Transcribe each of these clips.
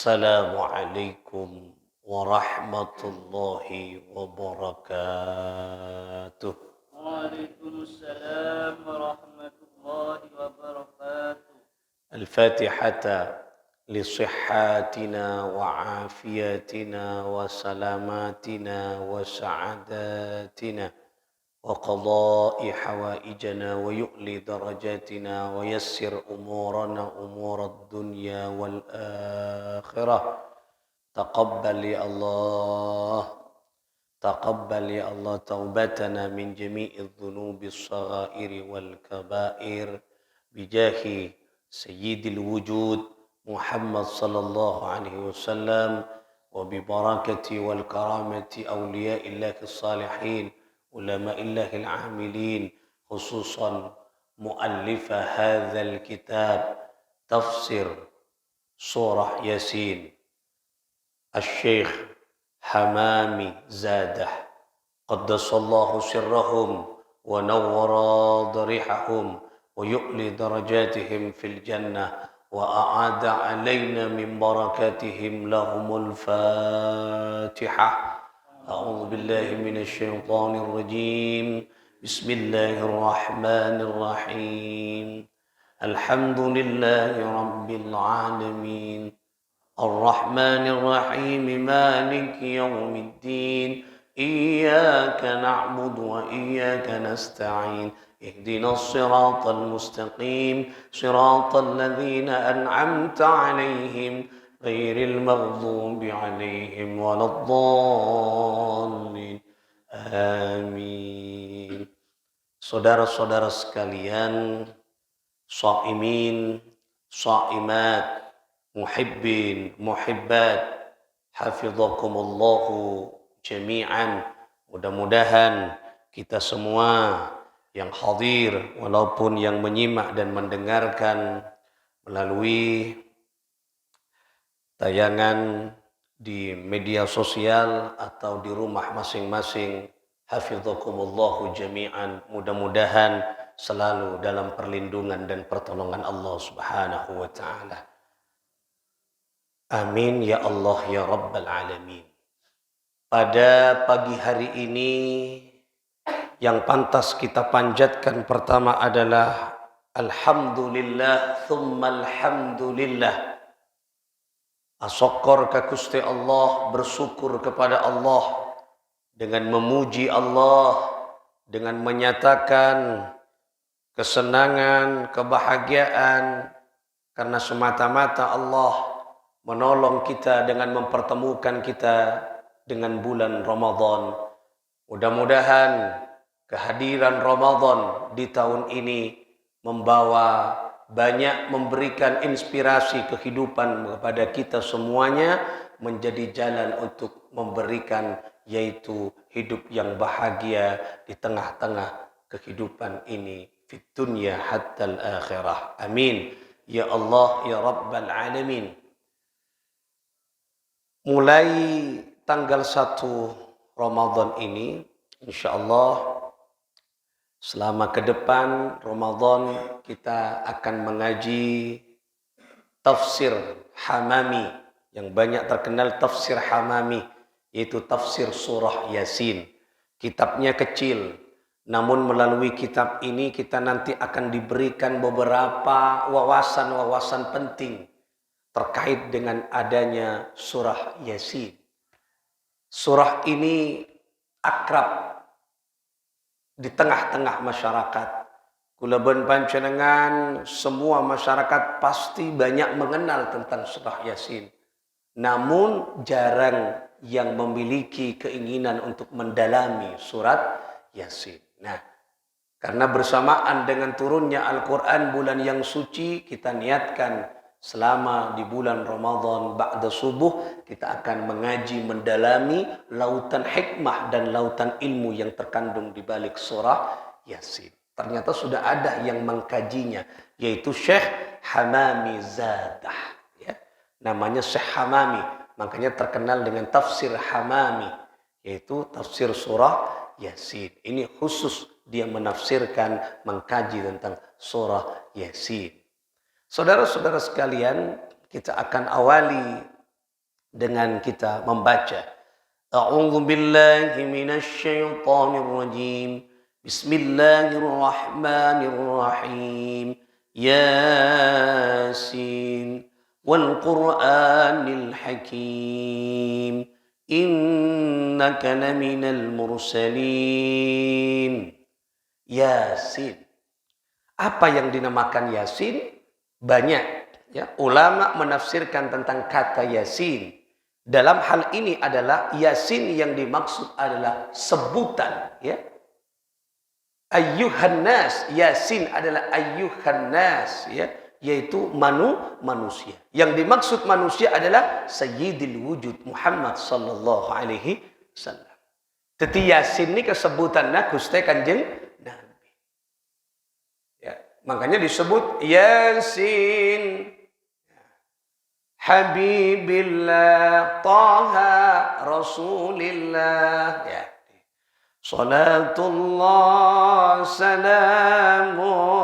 السلام عليكم ورحمة الله وبركاته. وعليكم السلام ورحمة الله وبركاته. الفاتحة لصحاتنا وعافيتنا وسلاماتنا وسعاداتنا وقضاء حوائجنا ويؤلي درجاتنا ويسر أمورنا أمور الدنيا والآخرة. تقبل يا الله، تقبل يا الله توبتنا من جميع الذنوب الصغائر والكبائر بجاه سيد الوجود محمد صلى الله عليه وسلم وببركة والكرامة أولياء الله الصالحين علماء الله العاملين، خصوصا مؤلف هذا الكتاب تفسير سورة ياسين الشيخ حمامي زاده قدس الله سرهم ونور ضريحهم ويؤلي درجاتهم في الجنة وأعاد علينا من بركاتهم. لهم الفاتحة. أعوذ بالله من الشيطان الرجيم. بسم الله الرحمن الرحيم. الحمد لله رب العالمين الرحمن الرحيم مالك يوم الدين إياك نعبد وإياك نستعين اهدنا الصراط المستقيم صراط الذين أنعمت عليهم غير المغضوب عليهم ولا الضالين آمين. Saudara-saudara sekalian, shaimin, shaimat, muhibbin, muhibbat, hafizakumullahu jami'an. Mudah-mudahan kita semua yang hadir walaupun yang menyimak dan mendengarkan melalui tayangan di media sosial atau di rumah masing-masing, hafizakumullahu jami'an, mudah-mudahan selalu dalam perlindungan dan pertolongan Allah Subhanahu wa taala. Amin ya Allah ya Rabbal Alamin. Pada pagi hari ini yang pantas kita panjatkan pertama adalah alhamdulillah thumma alhamdulillah. Asyukur ka Gusti Allah, bersyukur kepada Allah dengan memuji Allah, dengan menyatakan kesenangan, kebahagiaan karena semata-mata Allah menolong kita dengan mempertemukan kita dengan bulan Ramadan. Mudah-mudahan kehadiran Ramadan di tahun ini membawa banyak memberikan inspirasi kehidupan kepada kita semuanya menjadi jalan untuk memberikan yaitu hidup yang bahagia di tengah-tengah kehidupan ini fit dunya hatta al-akhirah. Amin ya Allah ya Rabbal Alamin. Mulai tanggal 1 Ramadan ini insyaallah selama ke depan Ramadan kita akan mengaji tafsir Hamami yang banyak terkenal, tafsir Hamami, yaitu tafsir surah Yasin. Kitabnya kecil, namun melalui kitab ini kita nanti akan diberikan beberapa wawasan-wawasan penting terkait dengan adanya surah Yasin. Surah ini akrab di tengah-tengah masyarakat. Kula ben panjenengan semua masyarakat pasti banyak mengenal tentang surah Yasin. Namun jarang yang memiliki keinginan untuk mendalami surat Yasin. Nah, karena bersamaan dengan turunnya Al-Quran bulan yang suci, kita niatkan selama di bulan Ramadan ba'da subuh kita akan mengaji, mendalami lautan hikmah dan lautan ilmu yang terkandung di balik surah Yasin. Ternyata sudah ada yang mengkajinya, yaitu Syekh Hamami Zadah. Ya. Namanya Syekh Hamami, makanya terkenal dengan tafsir Hamami, yaitu tafsir surah Yasin. Ini khusus dia menafsirkan, mengkaji tentang surah Yasin. Saudara-saudara sekalian, kita akan awali dengan kita membaca. A'udzu billahi minasy syaithanir rajim. Bismillahirrahmanirrahim. Yasin wal Qur'anil Hakim. Innaka laminal mursalin. Yasin. Apa yang dinamakan Yasin? Banyak, ya. Ulama menafsirkan tentang kata Yasin. Dalam hal ini adalah Yasin yang dimaksud adalah sebutan, ya. Ayyuhan nas, Yasin adalah ayyuhan nas, ya, yaitu manusia. Yang dimaksud manusia adalah Sayyidil Wujud Muhammad sallallahu alaihi wasallam. Tetapi Yasin ini kesebutannya Gusti Kanjeng Nabi. Ya, makanya disebut Yasin. Habibillah, Taha, Rasulillah. Ya. Salatullah, salamullah,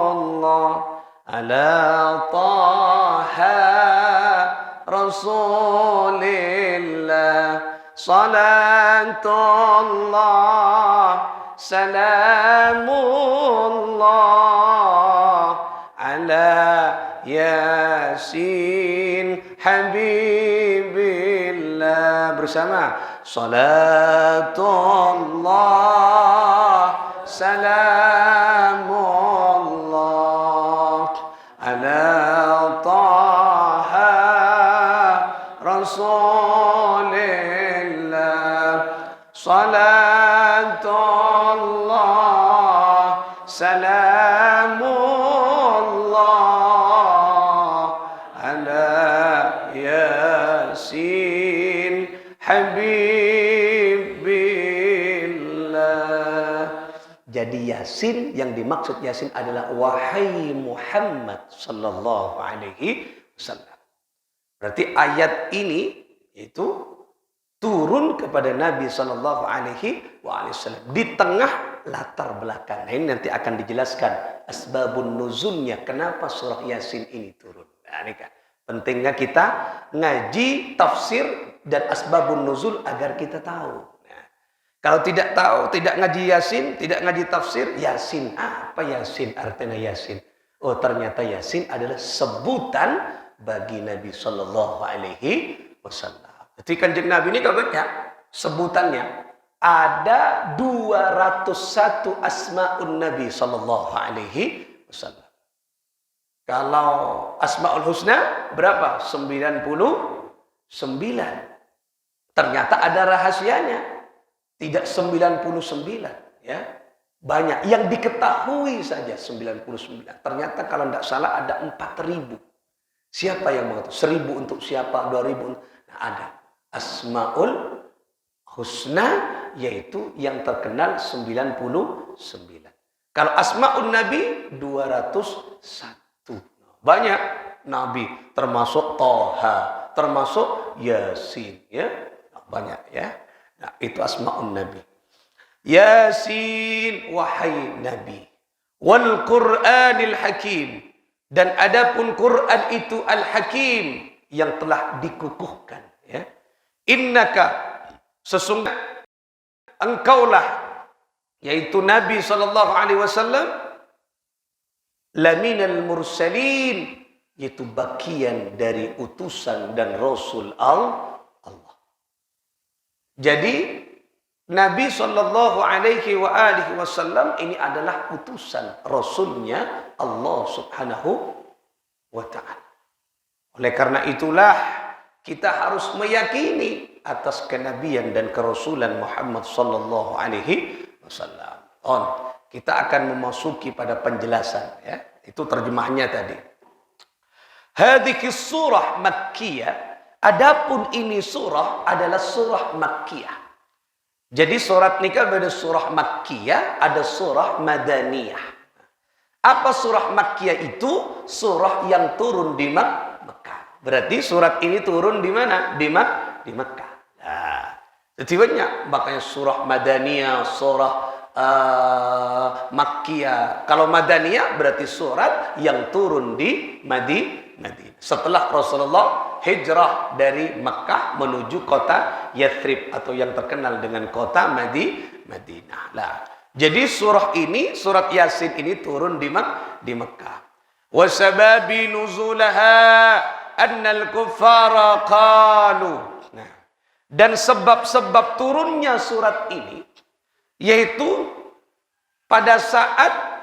ala Taha, Rasulillah. Salatullah, salamullah, ala Yasin Habibillah. Bersama. Salatullah, salamullah, ala Taha, Rasulillah. Salatullah, salamullah, ala Yasin Habibillah. Jadi Yasin, yang dimaksud Yasin adalah wahai Muhammad sallallahu alaihi wasallam. Berarti ayat ini itu turun kepada Nabi sallallahu alaihi wasallam di tengah latar belakang. Nah, ini nanti akan dijelaskan asbabun nuzulnya, kenapa surah Yasin ini turun. Nah, ini kan pentingnya kita ngaji tafsir dan asbabun nuzul agar kita tahu. Nah, kalau tidak tahu, tidak ngaji Yasin, tidak ngaji tafsir, Yasin, apa Yasin? Artinya Yasin. Oh, ternyata Yasin adalah sebutan bagi Nabi sallallahu alaihi wasallam. Jadi Kanjeng Nabi ini kalau banyak sebutannya. Ada 201 asma'un Nabi sallallahu alaihi wasallam. Kalau Asmaul Husna berapa? 99. Ternyata ada rahasianya. Tidak 99, ya. Banyak yang diketahui saja 99. Ternyata kalau tidak salah ada 4.000. Siapa yang mengetahui? 1.000 untuk siapa? 2.000. Nah, ada Asmaul Husna, yaitu yang terkenal 99. Kalau Asma'un Nabi 201. Banyak Nabi, termasuk Toha, termasuk Yasin, ya. Banyak, ya. Nah, itu Asma'un Nabi. Yasin, wahai Nabi. Wal Qur'anil Hakim. Dan adapun Quran itu Al-Hakim, yang telah dikukuhkan, ya. Innaka, sesungguhnya engkaulah, yaitu Nabi sallallahu alaihi wasallam, laminal mursalin, yaitu bagian dari utusan dan rasul Allah. Jadi Nabi sallallahu alaihi wasallam ini adalah utusan rasulnya Allah Subhanahu wa taala. Oleh karena itulah kita harus meyakini atas kenabian dan kerasulan Muhammad sallallahu alaihi wasallam. Kita akan memasuki pada penjelasan, ya. Itu terjemahnya tadi. Hadhihi surah Makkiyah. Adapun ini surah adalah surah Makkiyah. Jadi surat nikah ada surah Makkiyah, ada surah Madaniyah. Apa surah Makkiyah itu? Surah yang turun di Mekah. Berarti surat ini turun di mana? Di Mekah. Nah, jadi banyak. Makanya surah Madaniyah, surah Makkiyah. Kalau Madaniyah berarti surat yang turun di Madinah. Setelah Rasulullah hijrah dari Mekah menuju kota Yathrib atau yang terkenal dengan kota Madinah. Nah, jadi surah ini, surat Yasin ini turun di Mekah. Wa sababi nuzulaha annal kuffara qalu. Nah, dan sebab-sebab turunnya surat ini yaitu pada saat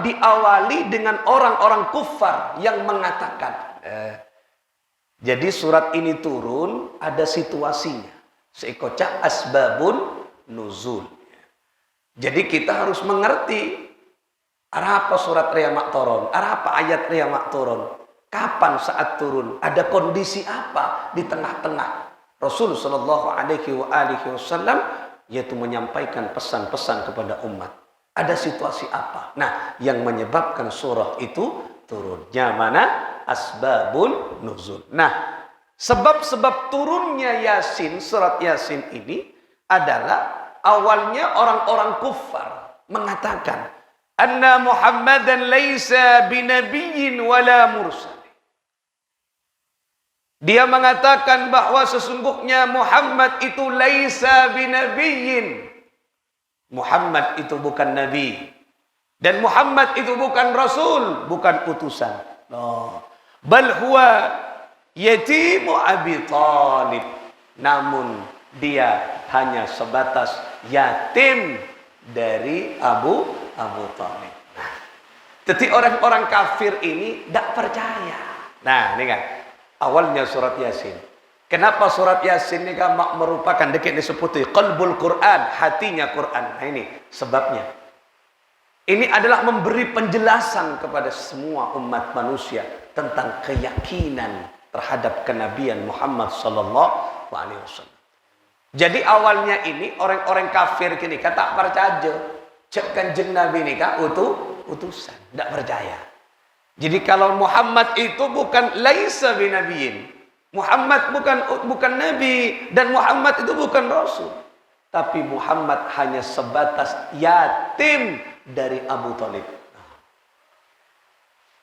diawali dengan orang-orang kufar yang mengatakan. Jadi surat ini turun ada situasinya. Seikocak asbabun nuzul. Jadi kita harus mengerti apa surat Riyamak turun, apa ayat Riyamak turun, kapan saat turun, ada kondisi apa di tengah-tengah. Rasul sallallahu alaihi wasallam yaitu menyampaikan pesan-pesan kepada umat. Ada situasi apa? Nah, yang menyebabkan surah itu turunnya mana? Asbabun nuzul. Nah, sebab-sebab turunnya Yasin, surat Yasin ini adalah awalnya orang-orang kufar mengatakan anna Muhammadan laisa binabiyyin wala mursal. Dia mengatakan bahwa sesungguhnya Muhammad itu laisa binabiyyin. Muhammad itu bukan nabi dan Muhammad itu bukan rasul, bukan utusan. Bal huwa yatimu Abi Thalib. Namun dia hanya sebatas yatim dari Abu Thalib. Nah, jadi orang-orang kafir ini tidak percaya. Nah, ini kan awalnya surat Yasin. Kenapa surat Yasin ini kan merupakan dekat disebut qalbul Quran, hatinya Quran. Nah, ini sebabnya. Ini adalah memberi penjelasan kepada semua umat manusia tentang keyakinan terhadap kenabian Muhammad sallallahu alaihi wasallam. Jadi awalnya ini orang-orang kafir kini kata percaya cek kanjeng Nabi ini kan utusan, tidak percaya. Jadi kalau Muhammad itu bukan laisa binabiyin, Muhammad bukan nabi dan Muhammad itu bukan rasul. Tapi Muhammad hanya sebatas yatim dari Abu Thalib.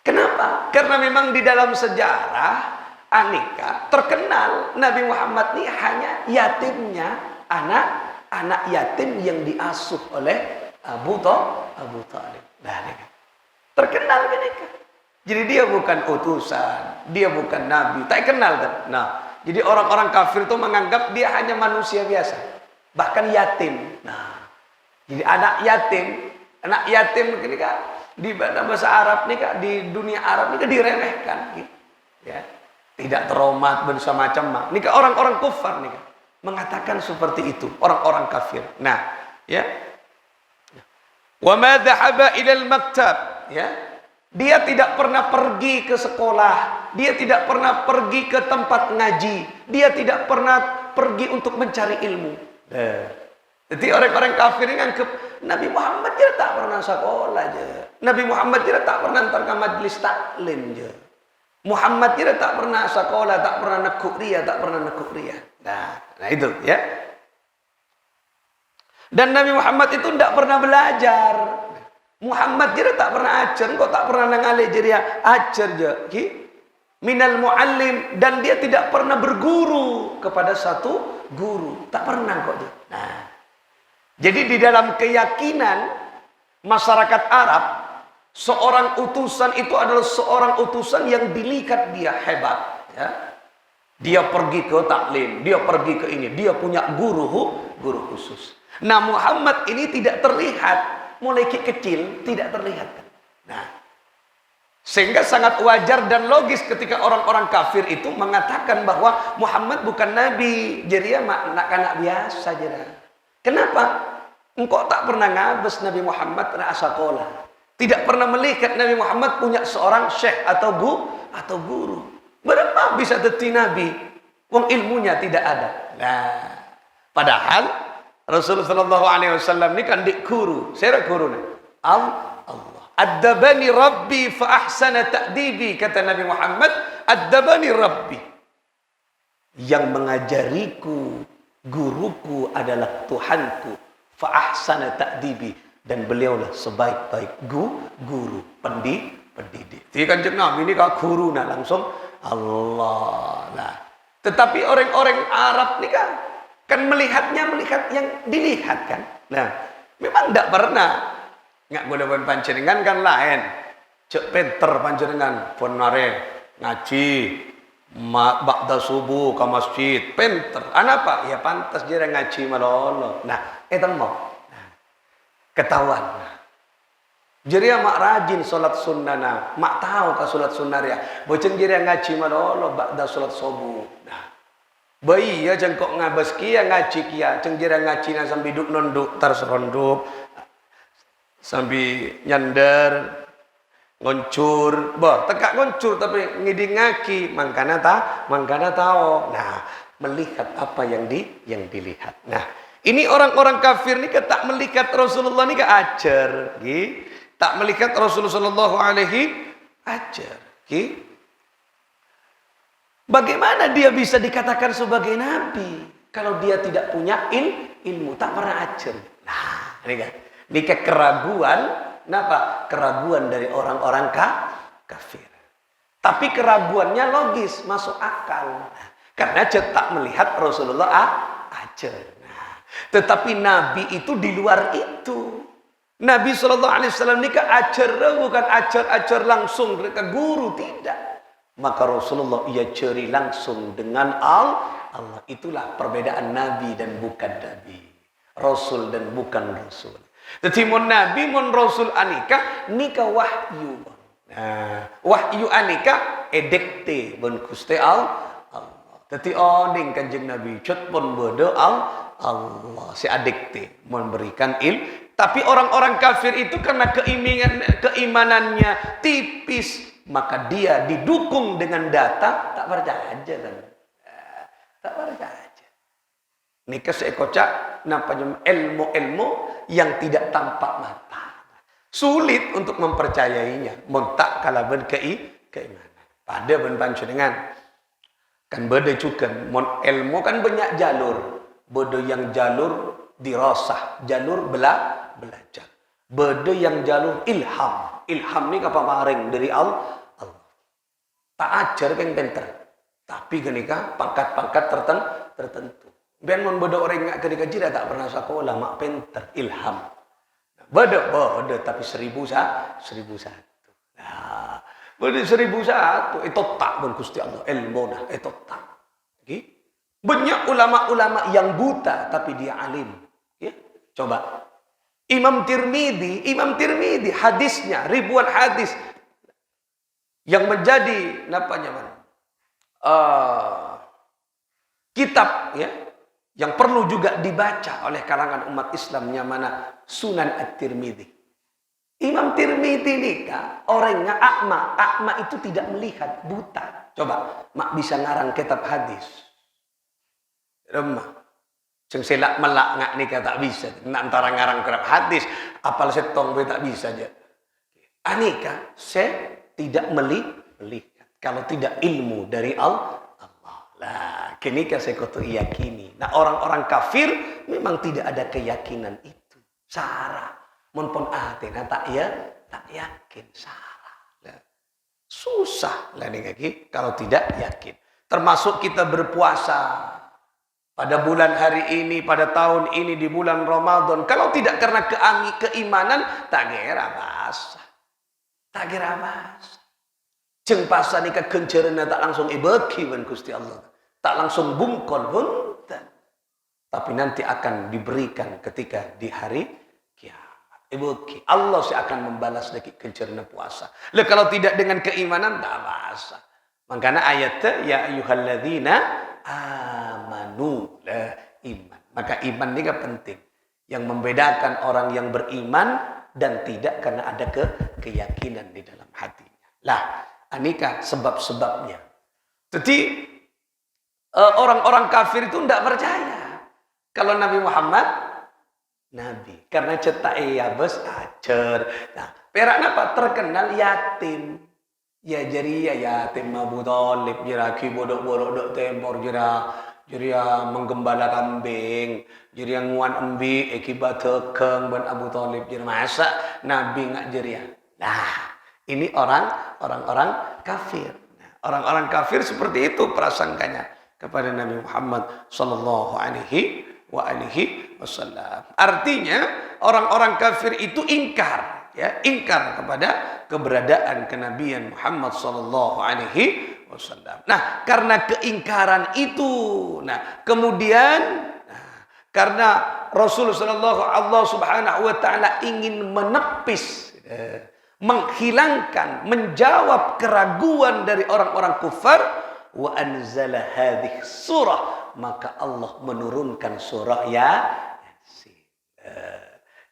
Kenapa? Karena memang di dalam sejarah Anika terkenal Nabi Muhammad ini hanya yatimnya anak yatim yang diasuh oleh Abu Thalib. Nah, terkenal mereka. Jadi dia bukan utusan, dia bukan nabi, tak kenal kan. Nah, jadi orang-orang kafir itu menganggap dia hanya manusia biasa, bahkan yatim. Nah, jadi anak yatim ini kan di bahasa Arab nih kan, di dunia Arab ini kan diremehkan, gitu. Ya, tidak terhormat macam-macam. Ini kan orang-orang kufar nih kan mengatakan seperti itu, orang-orang kafir. Nah, ya. Wa ma dhahaba ila al-maktab, ya. Dia tidak pernah pergi ke sekolah, dia tidak pernah pergi ke tempat ngaji, dia tidak pernah pergi untuk mencari ilmu. Jadi orang-orang kafir ini anggap Nabi Muhammad dia tak pernah sekolah aja. Nabi Muhammad dia tak pernah antar ke majlis taklim aja. Muhammad dia tak pernah sekolah, tak pernah nekuk ria. Nah itu ya. Dan Nabi Muhammad itu tidak pernah belajar. Muhammad dia tak pernah ajar, kok tak pernah ngalih jadi ajar je. Minal muallim, dan dia tidak pernah berguru kepada satu guru, tak pernah kok dia. Nah, jadi di dalam keyakinan masyarakat Arab, seorang utusan itu adalah seorang utusan yang dilihat dia hebat, ya. Dia pergi ke taklim, dia pergi ke ini, dia punya guru khusus. Nah, Muhammad ini tidak terlihat. Mulai kecil tidak terlihat. Nah, sehingga sangat wajar dan logis ketika orang-orang kafir itu mengatakan bahwa Muhammad bukan nabi, jadi ya anak-anak biasa aja. Kenapa? Engkau tak pernah ngabes Nabi Muhammad pernah sekolah. Tidak pernah melihat Nabi Muhammad punya seorang syekh atau guru. Berapa bisa jadi nabi? Wong ilmunya tidak ada. Nah, padahal Rasulullah sallallahu alaihi wasallam ini kan dik guru. Siapa guru nih? Allah. Addabani Rabbi fa ahsana ta'dibi, kata Nabi Muhammad, addabani Rabbi. Yang mengajariku, guruku adalah Tuhanku, fa ahsana ta'dibi, dan beliaulah sebaik-baik guru, pendidik. Jadi Kanjeng Nabi ini kalau guru nah langsung Allah. Nah, tetapi orang-orang Arab nih kan melihat yang dilihat kan. Nah, memang tidak pernah. Nggak boleh panjenengan kan lain. Cek pinter panjenengan pun nare ngaji ba'da subuh ke masjid pinter. Apa? Ya pantas dia ngaji malolo. Nah, itu mau. Nah, ketahuan. Jadi mak rajin solat sunnah na, mak tahu ke solat sunnah ya. Boceng jadi ngaji malolo ba'da solat subuh. Nah, bayi ya jengkok ngabas kia ngaji kia, ceng jadi ngaji na sambil duduk nunduk terseronduk, sambil nyandar, ngoncur, tekak ngoncur tapi ngiding ngaki, mangkana tahu. Nah, melihat apa yang dilihat. Nah, ini orang-orang kafir ni tak melihat Rasulullah ni ajar, gitu. Tak melihat Rasulullah sallallahu alaihi ajar. Bagaimana dia bisa dikatakan sebagai nabi kalau dia tidak punya ilmu, tak pernah ajar. Nah, ini kan. Ini keraguan, kenapa? Keraguan dari orang-orang kafir. Tapi keraguannya logis, masuk akal. Nah, karena tak melihat Rasulullah ajar. Nah, tetapi nabi itu di luar itu. Nabi SAW ini bukan ajar langsung mereka guru, tidak. Maka Rasulullah ia ceri langsung dengan Allah. Itulah perbedaan Nabi dan bukan Nabi. Rasul dan bukan Rasul. Jadi mon Nabi, mon Rasul anika, nika wahyu. Nah, wahyu anika edekte bon Gusti Allah. Jadi oding kanjeng Nabi cut pun bodo Allah si adekte memberikan Tapi orang-orang kafir itu karena keimanannya tipis, maka dia didukung dengan data, tak percaya aja kan. Tak percaya aja. Nika seekocak nampaknya ilmu-ilmu yang tidak tampak mata. Sulit untuk mempercayainya. Montak kalaban keimanan. Pada benpancu dengan kan beda juga. Ilmu kan banyak jalur. Beda yang jalur dirasah, jalur belajar. Beda yang jalur ilham. Ilham ni apa maring dari Allah. Tak ajar kan pinter. Tapi kenika pangkat-pangkat tertentu. Ben mon beda orang ngak kenika jira tak pernah sekolah mak pinter ilham. Beda tapi 1001. Nah, beda 1001 itu tak ben Gusti Allah ilmu nah itu tak. Banyak ulama-ulama yang buta tapi dia alim. Ya, coba Imam Tirmidzi hadisnya ribuan hadis yang menjadi kitab ya yang perlu juga dibaca oleh kalangan umat Islamnya mana Sunan At-Tirmidzi. Imam Tirmidzi ini orangnya akma itu tidak melihat, buta. Coba mak bisa ngarang kitab hadis. Remah Ceng selak melak ngak nikah tak bisa. Nak antara ngarang kerap hadis, apal setong be tak bisa aja. Anika saya tidak melihat. Kalau tidak ilmu dari Allah. Lah, kini saya koto yakini. Nah, orang-orang kafir memang tidak ada keyakinan itu. Sarah. Mun pun atina tak yakin salah. Lah, susah lah nih kalau tidak yakin. Termasuk kita berpuasa. Pada bulan hari ini, pada tahun ini, di bulan Ramadan. Kalau tidak karena keimanan, tak kira basah. Tak kira basah. Jeng pasah nikah kencerena tak langsung ibeki ban Gusti Allah. Tak langsung bungkol huntan. Tapi nanti akan diberikan ketika di hari kiamat. Ibeki. Allah akan membalas lagi kencerena puasa. Lah kalau tidak dengan keimanan, tak basah. Makanya ayatnya, ya ayyuhalladzina amanu lah iman. Maka iman ini kan penting. Yang membedakan orang yang beriman dan tidak karena ada keyakinan di dalam hatinya. Lah, anika sebab-sebabnya. Jadi orang-orang kafir itu tidak percaya kalau Nabi Muhammad nabi. Karena cetak ya bos ajar. Nah, perak apa? Terkenal yatim. Ya jadi ya yatim Abu Thalib jira ki bodok-bodok dok tempor jira menggembala kambing jira nguan embi akibat tekeng ban Abu Thalib jira masa nabi ngak jira. Nah, ini orang-orang kafir. Nah, Orang-orang kafir seperti itu prasangkanya kepada Nabi Muhammad sallallahu alaihi wasallam. Artinya orang-orang kafir itu ingkar, ya, ingkar kepada keberadaan kenabian Muhammad sallallahu alaihi wasallam. Nah, karena keingkaran itu, nah kemudian karena Rasulullah Allah Subhanahu wa taala ingin menepis, menghilangkan, menjawab keraguan dari orang-orang kufar, wa anzala hadhihi surah, maka Allah menurunkan surah Yasin.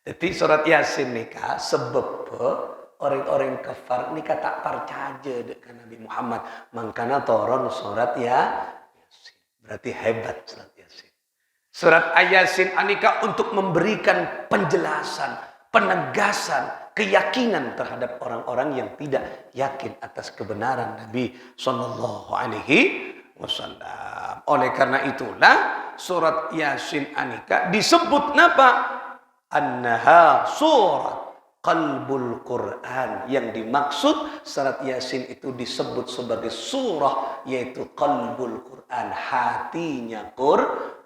Jadi surat Yasin nikah sebab orang-orang kafir nikah tak percaya dengan Nabi Muhammad, makanya turun surat Yasin. Berarti hebat surat Yasin. Surat Yasin anika untuk memberikan penjelasan, penegasan, keyakinan terhadap orang-orang yang tidak yakin atas kebenaran Nabi Sallallahu Alaihi Wasallam. Oleh karena itulah surat Yasin anika disebut napa? Annaha surat qalbul Quran. Yang dimaksud surat Yasin itu disebut sebagai surah, yaitu qalbul Quran, hatinya Quran.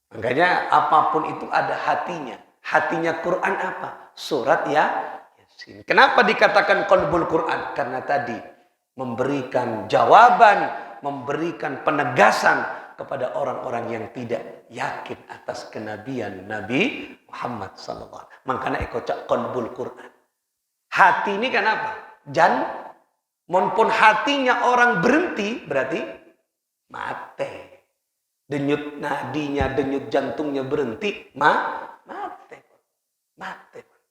Makanya apapun itu ada hatinya. Hatinya Quran apa? Surat Yasin. Kenapa dikatakan qalbul Quran? Karena tadi memberikan jawaban, memberikan penegasan kepada orang-orang yang tidak yakin atas kenabian Nabi Muhammad sallallahu alaihi wasallam. Makanya ekocak qalbul Quran. Hati ini kan apa? Monpun hatinya orang berhenti berarti mati. Denyut nadinya, denyut jantungnya berhenti, mati.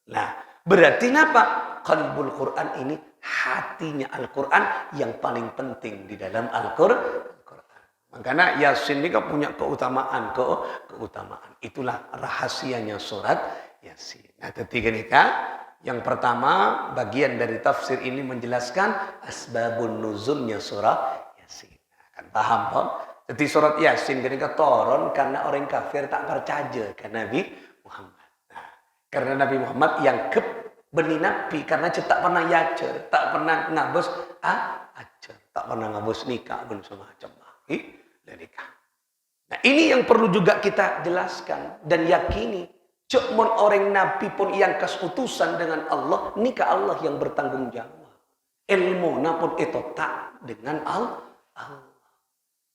Nah, berarti apa? Qalbul Quran ini hatinya Al-Quran yang paling penting di dalam Al-Quran. Makanya Yasin ini punya keutamaan. Itulah rahasianya surat Yasin. Nah, ketiga nikah. Yang pertama, bagian dari tafsir ini menjelaskan asbabun nuzulnya surah Yasin. Kan paham, Pak? Jadi surat Yasin ketika turun karena orang kafir tak percaya ke Nabi Muhammad. Nah, karena Nabi Muhammad yang benih nabi karena tak pernah yacer, tak pernah ngabus acer, tak pernah ngabus nikah pun semacam nikah. Nah, ini yang perlu juga kita jelaskan dan yakini. Cukmun orang nabi pun yang kesutusan dengan Allah, nikah Allah yang bertanggung jawab. Ilmu pun itu tak dengan Allah.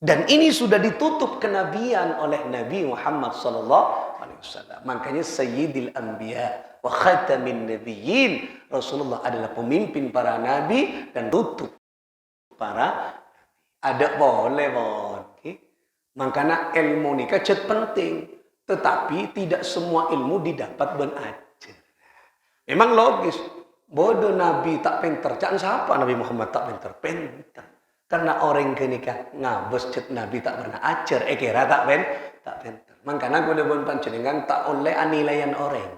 Dan ini sudah ditutup kenabian oleh Nabi Muhammad sallallahu alaihi wasallam. Makanya Sayyidil Anbiya wa Khatamin Nabiyyin, Rasulullah adalah pemimpin para nabi dan tutup para ada boleh. Makanya ilmu nikah cet penting, tetapi tidak semua ilmu didapat ben aja. Memang logis, bodoh nabi tak pinter, jangan siapa Nabi Muhammad tak pinter. Karena orang kenikah ngabus cet Nabi tak pernah ajar, kira tak pinter. Makanya gue pun panjenengan tak oleh anilaian orang.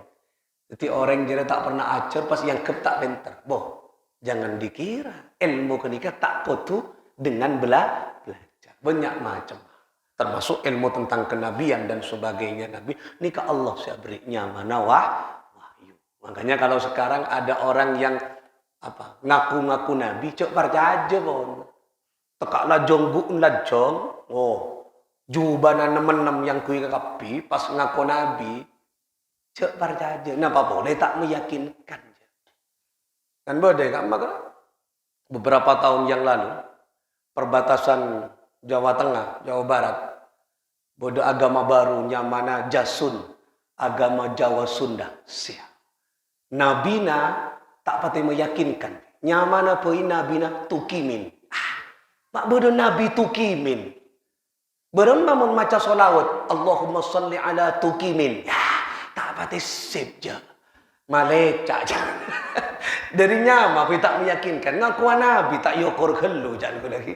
Jadi orang kira tak pernah ajar pas yang tak pinter. Jangan dikira ilmu kenikah tak putu dengan belajar. Banyak macam. Termasuk ilmu tentang kenabian dan sebagainya Nabi. Nikah Allah saya beri nyamana wahyu. Makanya kalau sekarang ada orang yang ngaku-ngaku Nabi, cok percaya aja tekak lajong buun lajong, jubana nemenem yang kui kapi pas ngaku Nabi, cek percaya aja. Napa boleh tak meyakinkan? Kan boleh kan? Maka beberapa tahun yang lalu perbatasan Jawa Tengah, Jawa Barat, bodoh agama baru nyamana Jasun, agama Jawa Sunda. Nabina tak pati meyakinkan. Nyamana poi nabina tukimin. Mak bodoh Nabi tukimin. Berempa mun maca solawat. Allahumma salli ala tukimin. Ya, tak pati sip je. Malaikat je. Dari nyama tapi tak meyakinkan. Ngaku Nabi tak yokor gelu jangan aku lagi.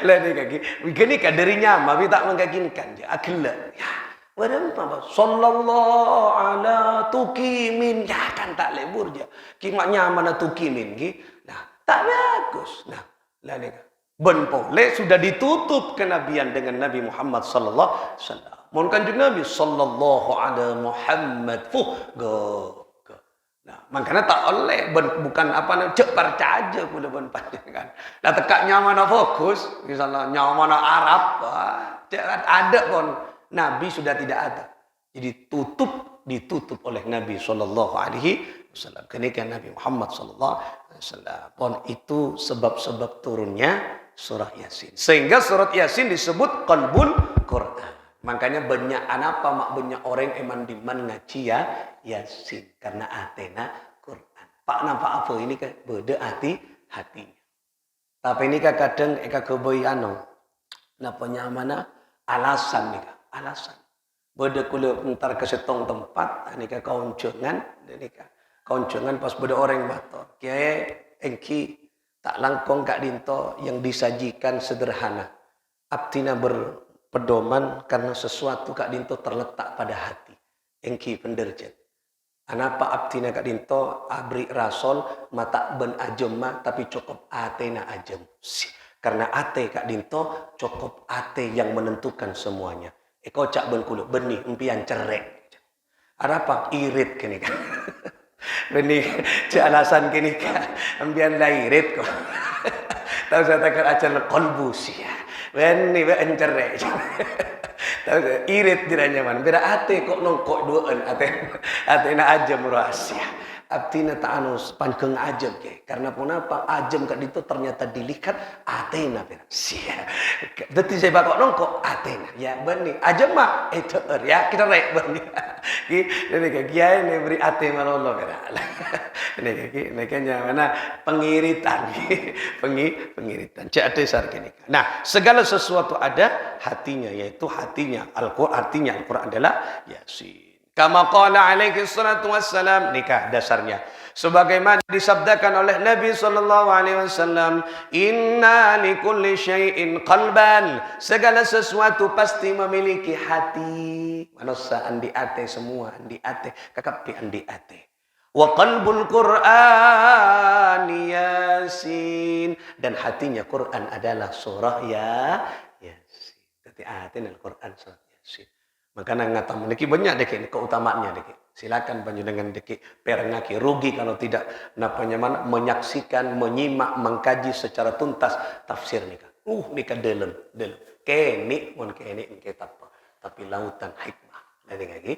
Lain kaki. Begini kan dari nyama tapi tak meyakinkan je. Akhirnya. Ya, berempa sallallahu ala tukimin. Ya kan tak lebur je. Kimak nyaman tukimin. Nah, tak bagus. Nah, lain kaki. Boleh sudah ditutup kenabian dengan Nabi Muhammad sallallahu alaihi wasallam. Mohon kanjeng Nabi sallallahu alaihi Muhammad Nah, makanya tak oleh bukan apa namanya cek percaya pula pun kan. Lah tekaknya mana fokus, misalnya nyawa mana Arab, ada pun Nabi sudah tidak ada. Jadi ditutup oleh Nabi sallallahu alaihi wasallam. Kenikah Nabi Muhammad sallallahu alaihi wasallam. Pun itu sebab-sebab turunnya surah Yasin. Sehingga surat Yasin disebut qalbul Quran. Makanya banyak orang eman diman ngaji ya Yasin karena atena Quran. Pak nampak apa ini kan beda hatinya. Tapi ini kan kadang eka keboi napanya mana alasan nih kan alasan. Beda kulo entar ke setong tempat ini kan kauncengan pas beda orang bator. Kiai engki tak langkong kak dinto yang disajikan sederhana. Abtina berpedoman karena sesuatu kak dinto terletak pada hati. Engki penderjat. Anapa abtina kak dinto abri rasol mata ben ajem tapi cukup atena ajem. Karena ate kak dinto cukup ate yang menentukan semuanya. Eko cak ben kulo benih empian cerek. Ada apa irit kini kan. Benih cak alasan kini kan empian lah irit kok. Tahu saya takkan ajar kolbus ya. Benih ben cerek. Tahu irit diranya man. Beda ate kok nongkok duaan ate na ajem rahasia. Abtina ta'anus pankeng ajem ke. Karena kenapa ajem kat itu ternyata dilihat atena pera. Sia. Deti saya bakok nongkok atena. Ya benih. Ajem mah itu ya kita rek benih. Ini kayak kiai ini beri ate marolo pera. Ini kayaknya mana pengiritan. Pengiritan. Cak desar kini. Nah, segala sesuatu ada hatinya, yaitu hatinya Al-Qur'an. Artinya Al-Qur'an adalah Yasin. Kama qala alaihi salatu wassalam, nikah dasarnya sebagaimana disabdakan oleh Nabi sallallahu alaihi wasallam, inna likulli syai'in qalban, segala sesuatu pasti memiliki hati. Manusia andi ate semua andi ate kakapi andi ate. Wa qalbul Qur'an Yasin, dan hatinya Quran adalah surah Yasin. Jadi hati Al-Quran surah Yasin. Makanya ngatam niki banyak deki keutamaannya deki. Silakan panjenengan deki perengaki rugi kalau tidak napanya mana menyaksikan, menyimak, mengkaji secara tuntas tafsir nika. Nika delem. Keni mun keni kitab tapi lautan hikmah. Dari lagi.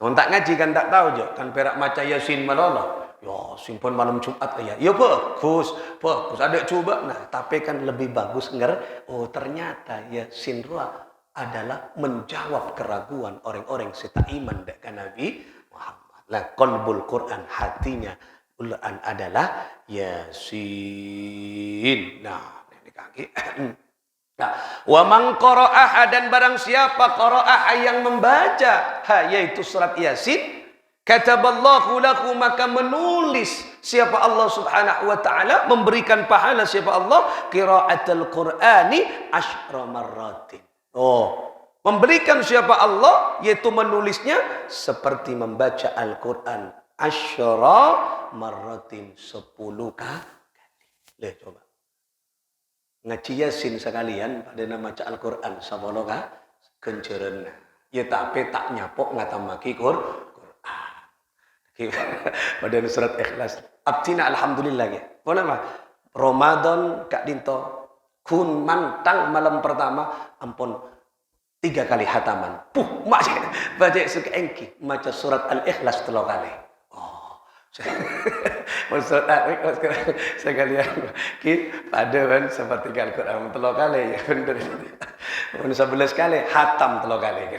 Mun tak ngaji kan tak tahu jo kan perak maca Yasin malolo. Ya simpan malam Jumat ya. Ya bagus. Ada coba. Nah, tapi kan lebih bagus oh ternyata Yasin adalah menjawab keraguan orang-orang yang iman dengan Nabi Muhammad. Lah qalbul Quran, hatinya Quran adalah Yasin. Nah, ini kaki. Nah, wa man qara'aha, dan barang siapa qara'aha yang membaca yaitu surat Yasin, kataballahu lahu, maka menulis siapa Allah Subhanahu wa taala, memberikan pahala siapa Allah qiraatul Qur'ani asyra marratin. Memberikan siapa Allah, yaitu menulisnya seperti membaca Al-Quran asyra marratin 10 kali. Lihat coba. Ngaji Yasin sekalian pada nama baca Al-Quran 10 kali kencerena. Ya tapi tak nyapok ngatamaki Quran. Pada surat Ikhlas. Abtina alhamdulillah ya. Kenapa? Ramadan kak dinto kun mantang malam pertama ampun 3 kali hataman. Baca suka engki maca surat Al-Ikhlas 3 kali. Surat Al-Ikhlas sekalian pada kan seperti Al-Quran 3 kali ya bener. 11 kali hatam 3 kali.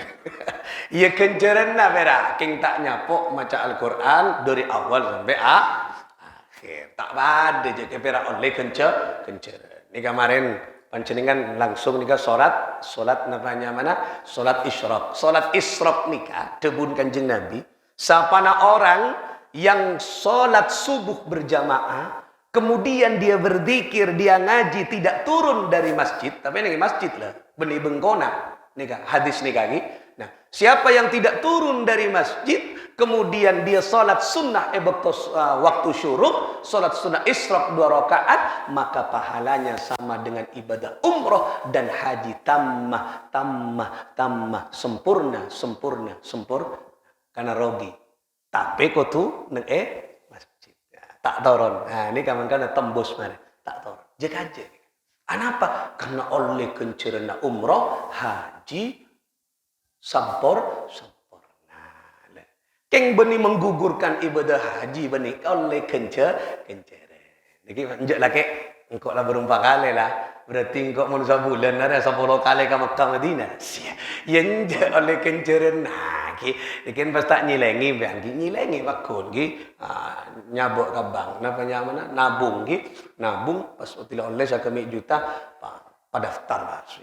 Ya kenceran bera king tak nyapok maca Al-Quran dari awal sampai akhir. Tak ada je pera oleh kenceran. Ini kemarin panjenengan langsung nikah solat namanya mana? Solat isyraq. Solat isyraq nikah debun Kanjeng Nabi. Sapana orang yang solat subuh berjamaah, kemudian dia berzikir, dia ngaji, tidak turun dari masjid, tapi ini masjid lah, benih bengkona nikah hadis nikah lagi. Nah, siapa yang tidak turun dari masjid, kemudian dia sholat sunnah waktu syuruk, sholat sunnah isyraq 2 rakaat, maka pahalanya sama dengan ibadah umroh dan haji tammah, sempurna, karena rogi. Tapi kau tu tak turun. Nah, ini kawan-kawan tembus mana? Tak turun. Jaga aja. Kenapa? Karena oleh kencerna umroh, haji, sampurna. Keng beni menggugurkan ibadah haji beni oleh kenceren. Jadi menjak lah kek, engkau lah berumpa kali lah. Berarti engkau manusia bulan ada 10 kali ke Mekah Madinah. Yang oleh kenceren. Nah, kan pas tak nyilengi, nyilengi bakun, nyabuk kabang, mana nabung, nabung pas tidak oleh sekami juta, pada daftar mas.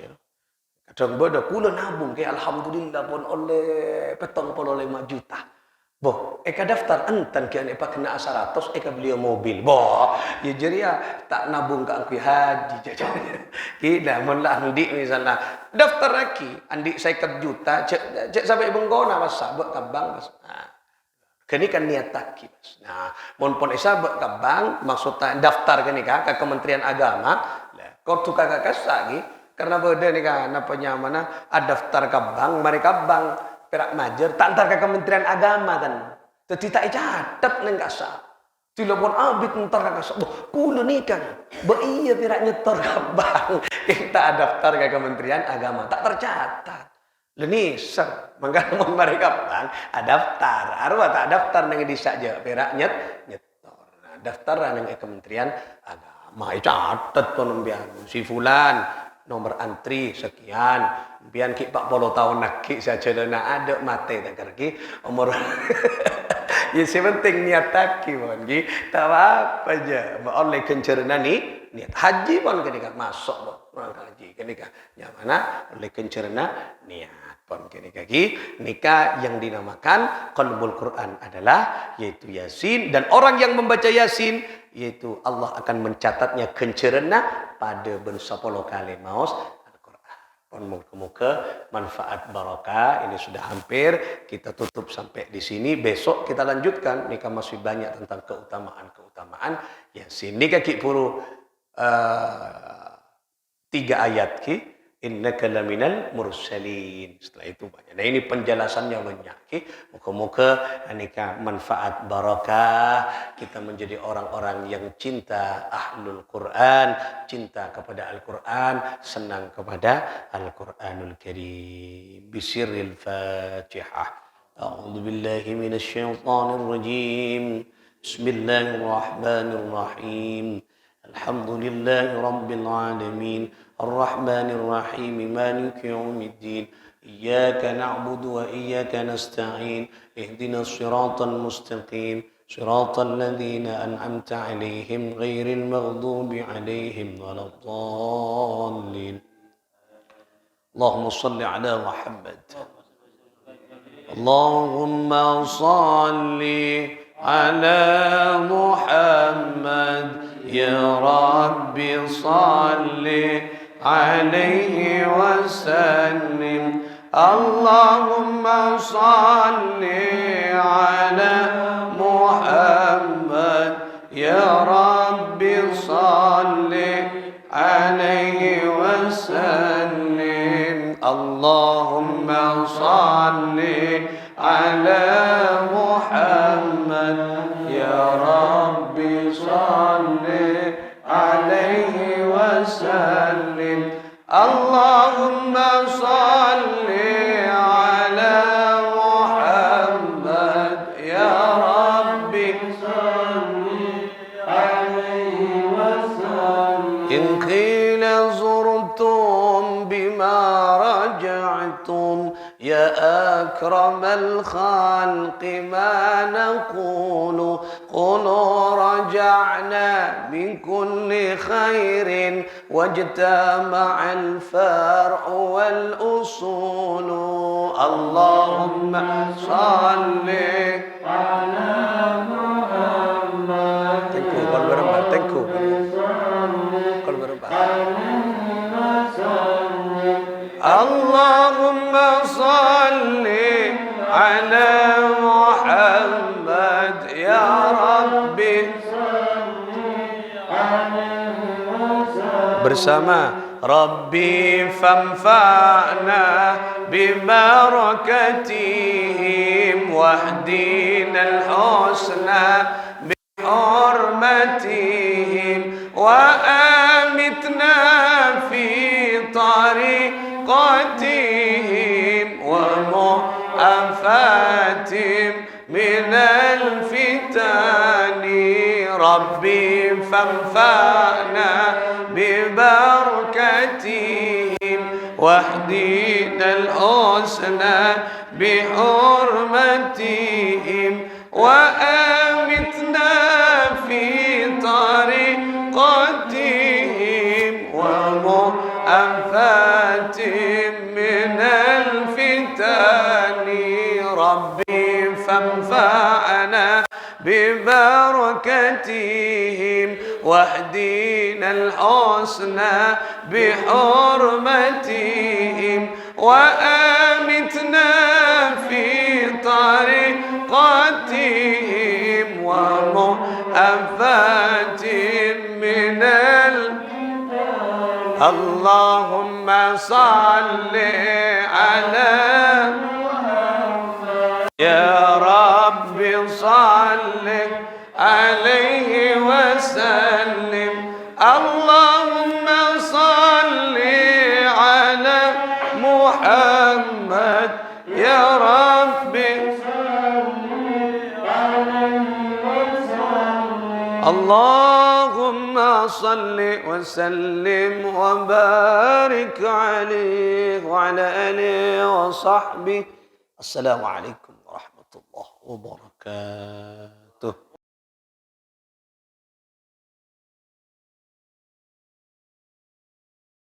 Kadang bodoh, kula nabung, alhamdulillah pun oleh petong pun oleh 5 juta. Boh, eka daftar entan kian epa kena 100 eka beli mobil. Boh, ya jadi ya tak nabung ke angki haji jajan. Kita menlah andik misalnya daftar lagi, andik 50 juta, cek sampai benggona mas sabak ke bank mas. Nah, kini kan niat taki mas. Nah, mon pon sabak ke bank maksudnya daftar kini ke Kementerian Agama, kau tukar kakak lagi karena beda nih kan apa nyamana daftar ke bank, mereka bank perak majer, tak antar ke Kementerian Agama kan. Jadi tak catat neng kasa. Telepon abit entar ke kasa. Kulo nih kan. Iya perak nyetor ke bank. Kita daftar ke Kementerian Agama. Tak tercatat. Leni ser. Maka mau mereka bank daftar. Arwah tak daftar neng di saja perak nyetor. Nah, daftar neng Kementerian Agama. Catat pun biar si fulan nomor antri sekian. Biar ki 40 tahun nak ki saja nak ada mate tak kerki umur ya penting niat tak ki pun ki tak apa aja oleh kencerna ni niat haji pun ketika masuk orang haji ketika yang mana oleh kencerna niat pun ketika ki nikah yang dinamakan qalbul Quran adalah yaitu Yasin dan orang yang membaca Yasin yaitu Allah akan mencatatnya kencerna pada bersapuluh kali maus Muka-muka manfaat barakah ini sudah hampir kita tutup sampai di sini. Besok kita lanjutkan. Nikah masih banyak tentang keutamaan Yasin. Nikah ki puru 3 ayat ki innaka laminal mursalin. Setelah itu banyak. Nah ini penjelasannya banyak ki. Muka-muka nikah manfaat barakah. Kita menjadi orang-orang yang cinta ahlul Quran, cinta kepada Al-Quran, senang kepada Al-Quranul Karim. Bisirril Fatihah. A'udzu billahi minasy syaithanir rajim. Bismillahirrahmanirrahim. Alhamdulillahi rabbil alamin. الرحمن الرحيم مالك يوم الدين إياك نعبد وإياك نستعين اهدنا الصراط المستقيم صراط الذين أنعمت عليهم غير المغضوب عليهم ولا الضالين اللهم صل على محمد اللهم صل على محمد يا رب صل عليه وسلم اللهم صل على محمد يا رب صل عليه وسلم اللهم صل على محمد يا رب صل عليه وسلم اللهم صل على محمد يا رب صل عليه وسلم إن قيل زرتم بما رجعتم يا أكرم الخلق ما نقول قولوا رجعنا من كل خير واجتمع الفرع والأصول اللهم صل على محمد تنكو اللهم صل على محمد يا ربي bersama Rabbi fanfa'na bibarakatihim wahdina al-husna bihurmati وأمتنا في طريقتهم ومعافاتهم من الفتن ربي فانفعنا ببركتهم واهدنا الحسنى بحرمتهم وأمتنا في طريقتهم ومعافاتهم من الفتن ربي فانفعنا ببركتهم واهدنا الحسنى بحرمتهم وأمتنا في طريقتهم ومعافاتهم من اللهم صل على يا رب صل عليه وسلم اللهم صل على محمد يا رب اللهم صل وسلم وبارك عليه وعلى آله وصحبه. السلام عليكم ورحمة الله وبركاته.